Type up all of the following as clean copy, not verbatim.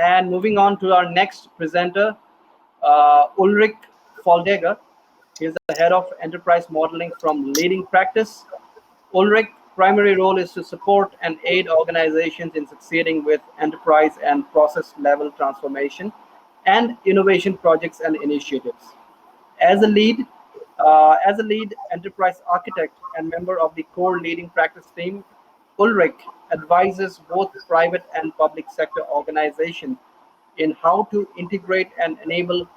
And moving on to our next presenter, Ulrik Foldager. He is the head of enterprise modeling from Leading Practice. Ulrich's primary role is to support and aid organizations in succeeding with enterprise and process level transformation and innovation projects and initiatives. As a lead, enterprise architect and member of the core Leading Practice team, Ulrich advises both private and public sector organizations in how to integrate and enable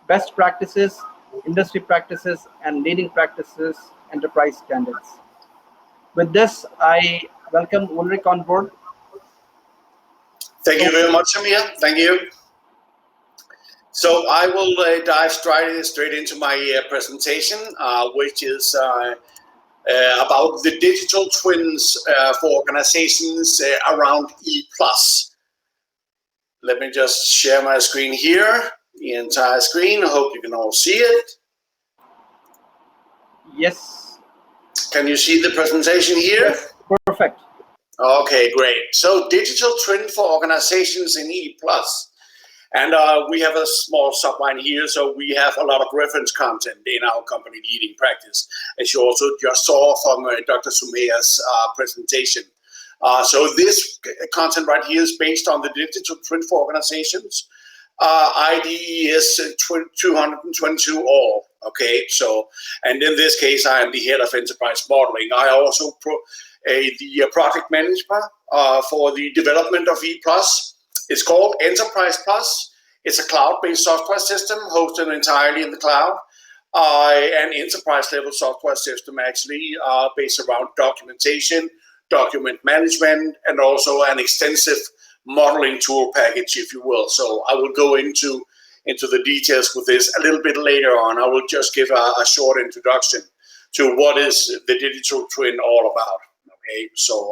best practices, industry practices, and leading practices enterprise standards. With this, I welcome Ulrich on board. Thank you very much, Amir. Thank you. So I will dive straight into my presentation, which is about the digital twins for organizations around E+. Let me just share my screen here, the entire screen. I hope you can all see it. Yes. Can you see the presentation here? Yes. Perfect. Okay, great. So digital twin for organizations in E+. And we have a small subline here, so we have a lot of reference content in our company Leading Practice, as you also just saw from Dr. Sumeya's presentation. So this content right here is based on the digital twin for organizations. IDE is 222 all. Okay, so, and in this case, I am the head of enterprise modeling. I also the project manager for the development of E+. It's called EnterprisePLUS. It's a cloud-based software system hosted entirely in the cloud. An enterprise-level software system actually based around documentation, document management, and also an extensive modeling tool package, if you will. So I will go into the details with this a little bit later on. I will just give a short introduction to what is the digital twin all about. Okay, so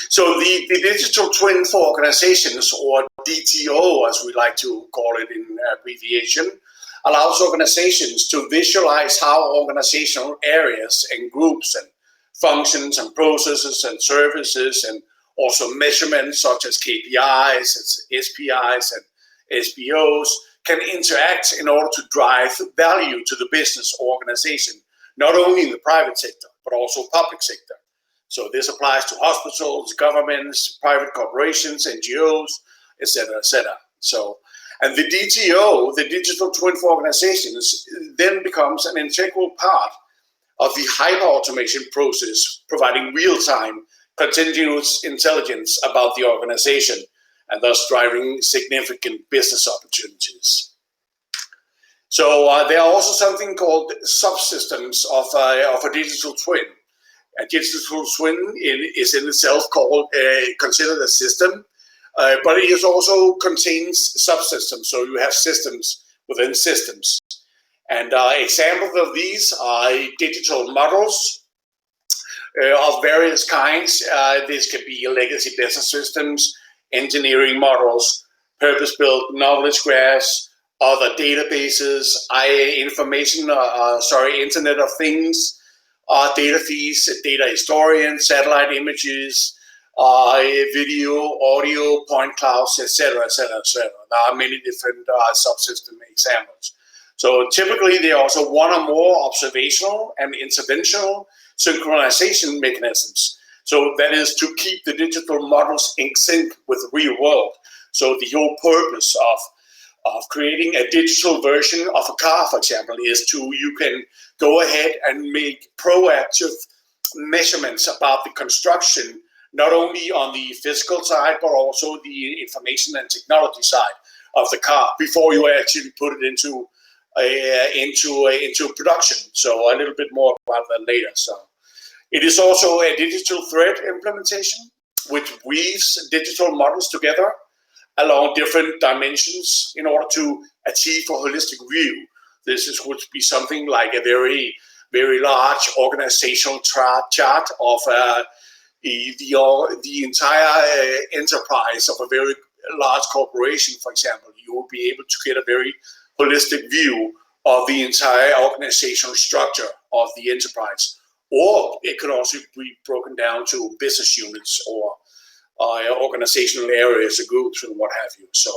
So the digital twin for organizations, or DTO as we like to call it in abbreviation, allows organizations to visualize how organizational areas and groups and functions and processes and services and also measurements such as KPIs, SPIs and SBOs can interact in order to drive value to the business organization, not only in the private sector, but also public sector. So this applies to hospitals, governments, private corporations, NGOs, etc., etc. So, and the DTO, the digital twin for organizations, then becomes an integral part of the hyper-automation process, providing real-time continuous intelligence about the organization and thus driving significant business opportunities. So there are also something called subsystems of a digital twin. A digital twin is in itself considered a system, but it also contains subsystems. So you have systems within systems. And examples of these are digital models of various kinds. This could be legacy business systems, engineering models, purpose-built knowledge graphs, other databases, Internet of Things, data feeds, data historians, satellite images, video, audio, point clouds, etc., etc., etc. There are many different subsystem examples. So typically, there are also one or more observational and interventional synchronization mechanisms. So that is to keep the digital models in sync with the real world. So the whole purpose of creating a digital version of a car, for example, is you can go ahead and make proactive measurements about the construction, not only on the physical side, but also the information and technology side of the car before you actually put it into production. So a little bit more about that later. So it is also a digital thread implementation, which weaves digital models together along different dimensions in order to achieve a holistic view. Would be something like a very, very large organizational chart of the entire enterprise of a very large corporation, for example. You will be able to get a very holistic view of the entire organizational structure of the enterprise. Or it could also be broken down to business units or organizational areas to go through, what have you. So,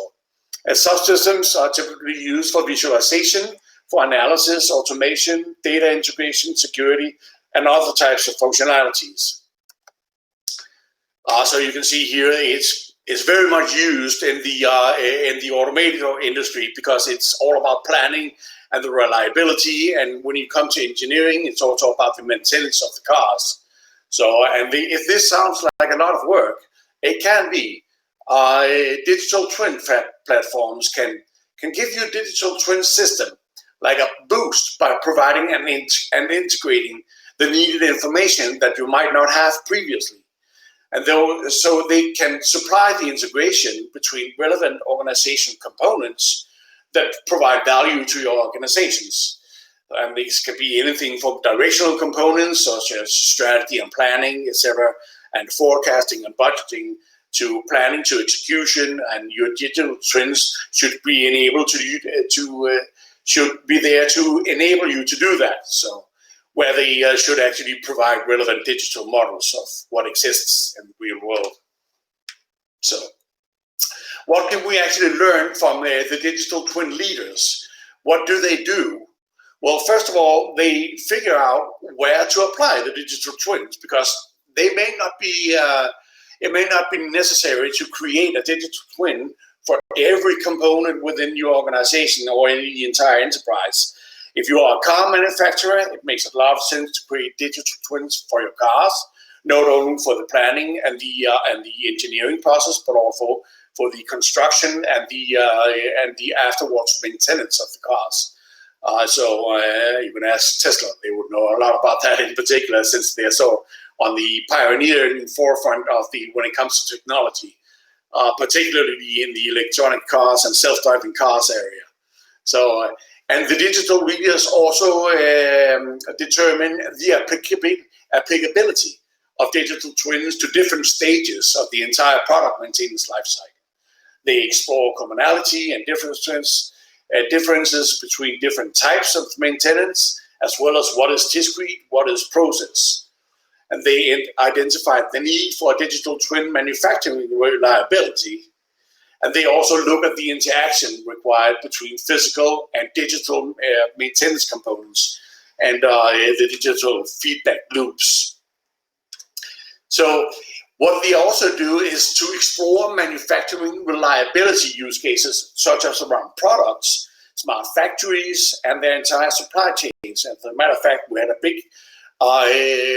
subsystems are typically used for visualization, for analysis, automation, data integration, security, and other types of functionalities. So you can see here it's very much used in the automotive industry because it's all about planning and the reliability. And when you come to engineering, it's also about the maintenance of the cars. So, if this sounds like a lot of work, it can be. Digital twin platforms can give you a digital twin system like a boost by providing and integrating the needed information that you might not have previously. And so they can supply the integration between relevant organization components that provide value to your organizations. And these can be anything from directional components such as strategy and planning, etc., and forecasting and budgeting, to planning to execution. And your digital twins should be should be there to enable you to do that. So, where they should actually provide relevant digital models of what exists in the real world. So, what can we actually learn from the digital twin leaders? What do they do? Well, first of all, they figure out where to apply the digital twins, because they may not be. It may not be necessary to create a digital twin for every component within your organization or in the entire enterprise. If you are a car manufacturer, it makes a lot of sense to create digital twins for your cars, not only for the planning and the engineering process, but also for the construction and the afterwards maintenance of the cars. So you can ask Tesla; they would know a lot about that in particular, since they're so on the pioneering forefront of when it comes to technology, particularly in the electronic cars and self-driving cars area. So, and the digital leaders also determine the applicability of digital twins to different stages of the entire product maintenance lifecycle. They explore commonality and differences between different types of maintenance, as well as what is discrete, what is process. And they identified the need for digital twin manufacturing reliability. And they also look at the interaction required between physical and digital maintenance components and the digital feedback loops. So what they also do is to explore manufacturing reliability use cases, such as around products, smart factories, and their entire supply chains. As a matter of fact, we had a big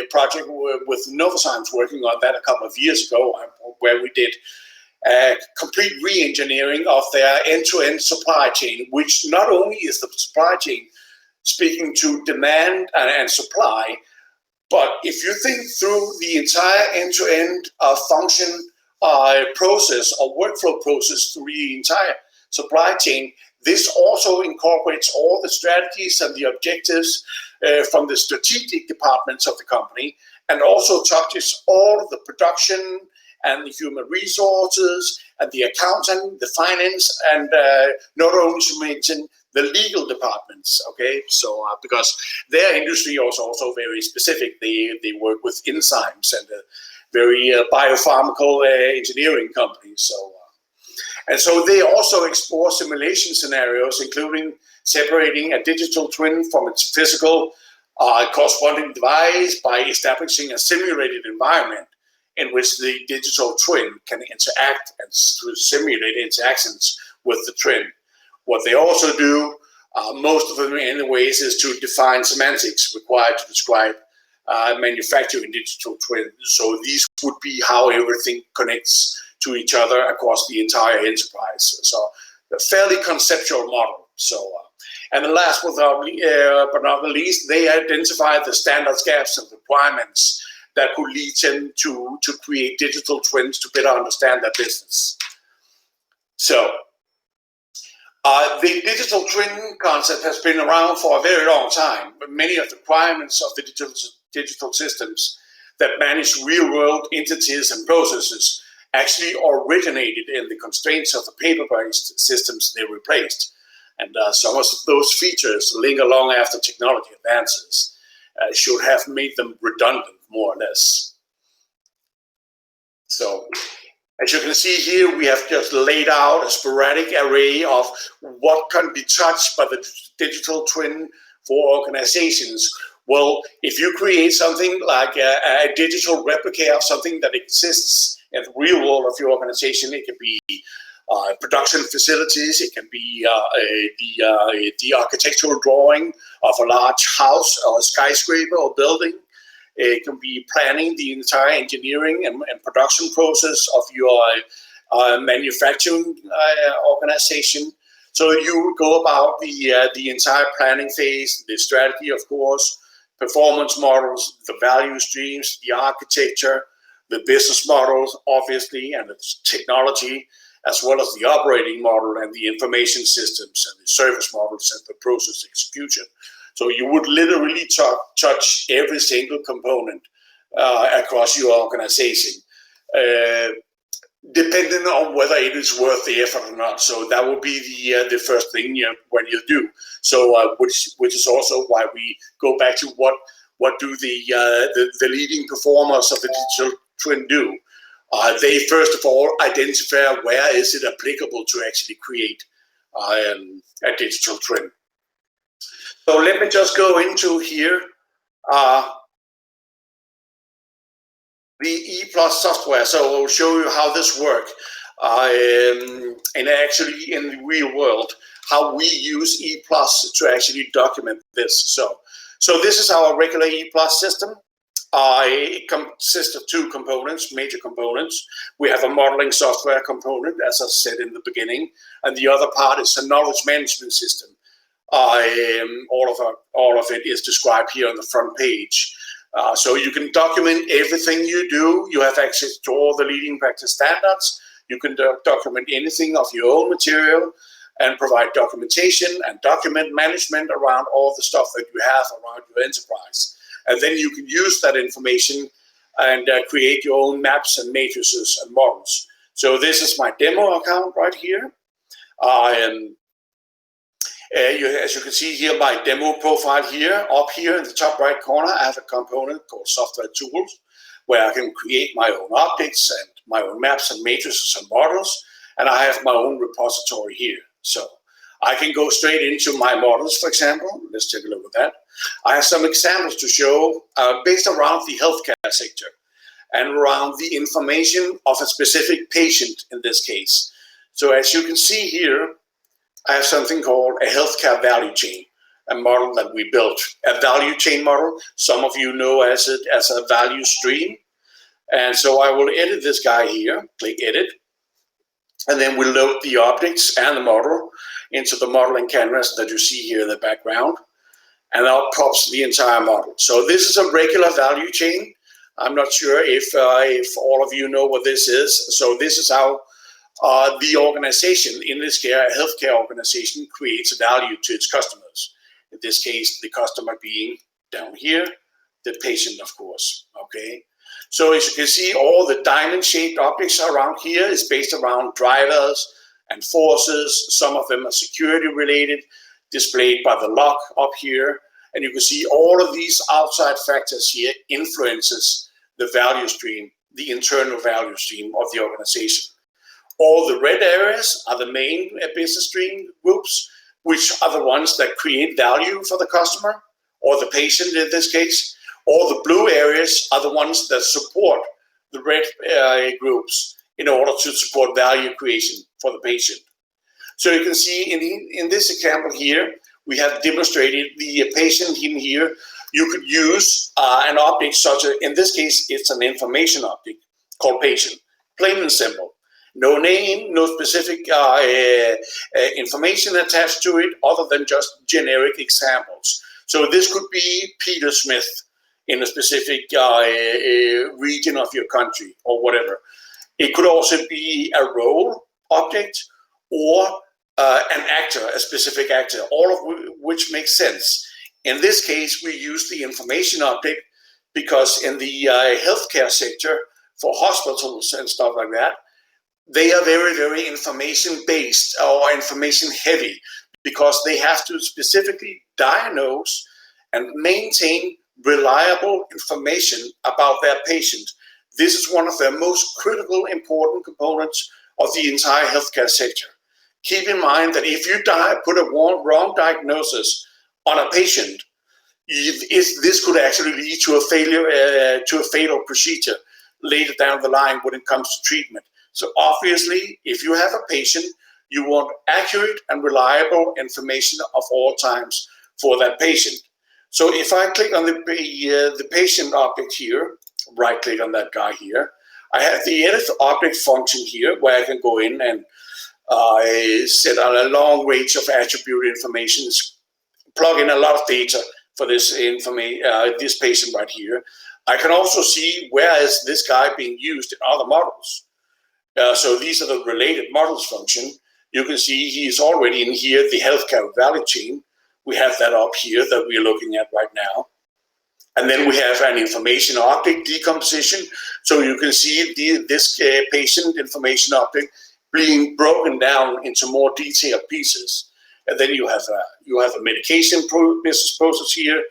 project with Novozymes working on that a couple of years ago, where we did a complete re-engineering of their end-to-end supply chain, which not only is the supply chain speaking to demand and supply, but if you think through the entire end-to-end function process or workflow process through the entire supply chain, this also incorporates all the strategies and the objectives from the strategic departments of the company, and also touches all the production and the human resources and the accounting, the finance, and not only to mention the legal departments. Okay, so because their industry is also very specific, they work with enzymes and very biopharmaceutical engineering companies. So. And so they also explore simulation scenarios, including separating a digital twin from its physical corresponding device by establishing a simulated environment in which the digital twin can interact and to simulate interactions with the twin. What they also do, most of them anyways, is to define semantics required to describe manufacturing digital twins. So these would be how everything connects to each other across the entire enterprise. So a fairly conceptual model. So, and the last but not the least, they identify the standards, gaps, and requirements that could lead them to create digital twins to better understand their business. So the digital twin concept has been around for a very long time, but many of the requirements of the digital systems that manage real-world entities and processes actually originated in the constraints of the paper-based systems they replaced. And some of those features linger long after technology advances should have made them redundant, more or less. So As you can see here, we have just laid out a sporadic array of what can be touched by the digital twin for organizations. Well, if you create something like a digital replica of something that exists in the real world of your organization, it can be production facilities, it can be the architectural drawing of a large house or a skyscraper or building. It can be planning the entire engineering and production process of your manufacturing organization. So you go about the entire planning phase, the strategy, of course, performance models, the value streams, the architecture, the business models, obviously, and the technology, as well as the operating model and the information systems and the service models and the process execution. So you would literally touch every single component across your organization, depending on whether it is worth the effort or not. So that would be the first thing when you do. So which is also why we go back to what do the leading performers of the digital twin do. They first of all identify where is it applicable to actually create a digital twin. So let me just go into here the ePlus software. So I'll show you how this works, and actually in the real world, how we use ePlus to actually document this. So this is our regular ePlus system. It consists of two components, major components. We have a modeling software component, as I said in the beginning, and the other part is a knowledge management system. All of it is described here on the front page. So you can document everything you do. You have access to all the leading practice standards. You can document anything of your own material and provide documentation and document management around all the stuff that you have around your enterprise. And then you can use that information and create your own maps and matrices and models. So this is my demo account right here. As you can see here, my demo profile here, up here in the top right corner, I have a component called Software Tools, where I can create my own objects and my own maps and matrices and models, and I have my own repository here. So I can go straight into my models, for example. Let's take a look at that. I have some examples to show based around the healthcare sector and around the information of a specific patient in this case. So as you can see here, I have something called a healthcare value chain, a model that we built, a value chain model. Some of you know as a value stream. And so I will edit this guy here, click edit, and then we load the objects and the model into the modeling canvas that you see here in the background, and now pops the entire model. So this is a regular value chain. I'm not sure if all of you know what this is. So this is how the organization, in this case, a healthcare organization, creates value to its customers. In this case, the customer being down here, the patient, of course. Okay. So as you can see, all the diamond-shaped objects around here is based around drivers and forces. Some of them are security-related, displayed by the lock up here. And you can see all of these outside factors here influences the value stream, the internal value stream of the organization. All the red areas are the main business stream groups, which are the ones that create value for the customer or the patient in this case. All the blue areas are the ones that support the red groups in order to support value creation for the patient. So you can see in this example here, we have demonstrated the patient in here. You could use an object such as, in this case, it's an information object called patient, plain and simple. No name, no specific information attached to it other than just generic examples. So this could be Peter Smith in a specific region of your country or whatever. It could also be a role object or an actor, a specific actor, all of which makes sense. In this case, we use the information object because in the healthcare sector, for hospitals and stuff like that, they are very, very information-based or information-heavy because they have to specifically diagnose and maintain reliable information about their patient this is one of the most critical, important components of the entire healthcare sector. Keep in mind that if you put a wrong diagnosis on a patient, this could actually lead to a failure, to a fatal procedure later down the line when it comes to treatment. So obviously, if you have a patient, you want accurate and reliable information of all times for that patient. So if I click on the patient object here, right click on that guy here, I have the edit object function here where I can go in and set a long range of attribute information, plug in a lot of data for this this patient right here. I can also see where is this guy being used in other models. So these are the related models function. You can see he's already in here, the healthcare value chain. We have that up here that we're looking at right now. And then we have an information object decomposition. So you can see this patient information object being broken down into more detailed pieces. And then you have a medication business process here.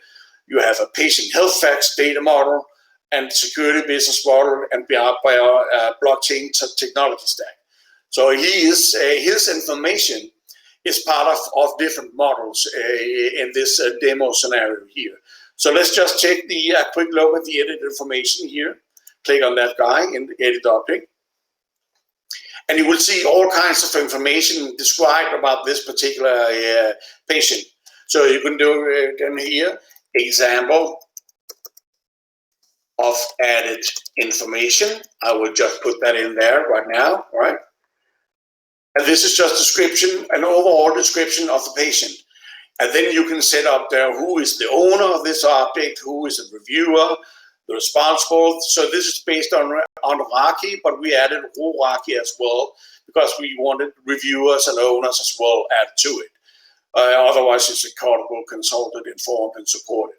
You have a patient health facts data model and security business model and blockchain technology stack. So his information is part of different models in this demo scenario here. So let's just take the quick look at the edit information here. Click on that guy in the edit object. And you will see all kinds of information described about this particular patient. So you can do it here, example of added information. I will just put that in there right now, right? And this is just description, an overall description of the patient. And then you can set up there who is the owner of this object, who is the reviewer, the responsible. So this is based on hierarchy, but we added hierarchy as well because we wanted reviewers and owners as well added to it. Otherwise, it's accountable, consulted, informed, and supported.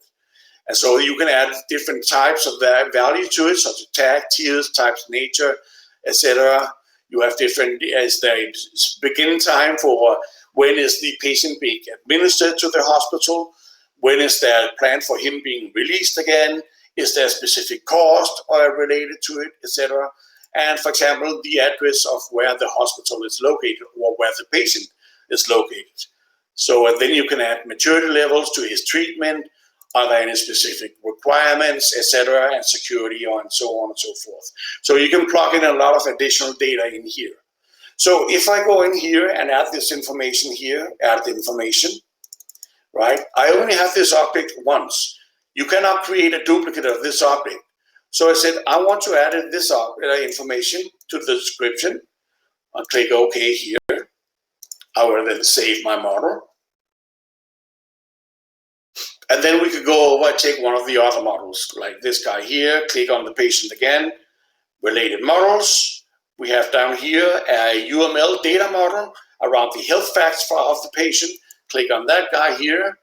And so you can add different types of that value to it, such as tag, tiers, types, nature, etc. You have different, as the begin time for when is the patient being administered to the hospital, when is there a plan for him being released again, is there a specific cost related to it, etc. And for example, the address of where the hospital is located or where the patient is located. So then you can add maturity levels to his treatment, are there any specific requirements, etc., and security, and so on and so forth. So you can plug in a lot of additional data in here. So if I go in here and add this information here, add the information, right? I only have this object once. You cannot create a duplicate of this object. So I said, I want to add this information to the description. I'll click OK here. I will then save my model. And then we could go over and take one of the other models, like this guy here, click on the patient again, related models. We have down here a UML data model around the health facts of the patient. Click on that guy here,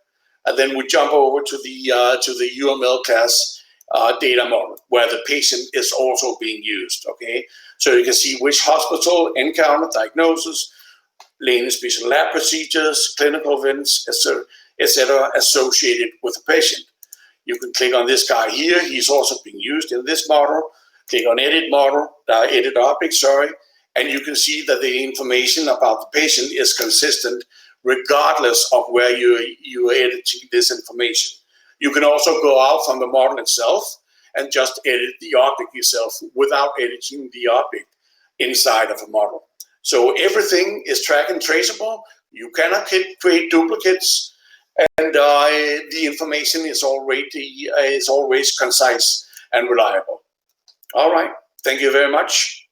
and then we jump over to the UML class data model, where the patient is also being used, okay? So you can see which hospital, encounter, diagnosis, lane special lab procedures, clinical events, etc. associated with the patient. You can click on this guy here. He's also being used in this model. Click on edit model, edit object, sorry, and you can see that the information about the patient is consistent regardless of where you editing this information. You can also go out from the model itself and just edit the object yourself without editing the object inside of a model. So everything is track and traceable. You cannot create duplicates, and the information is always concise and reliable. All right, thank you very much.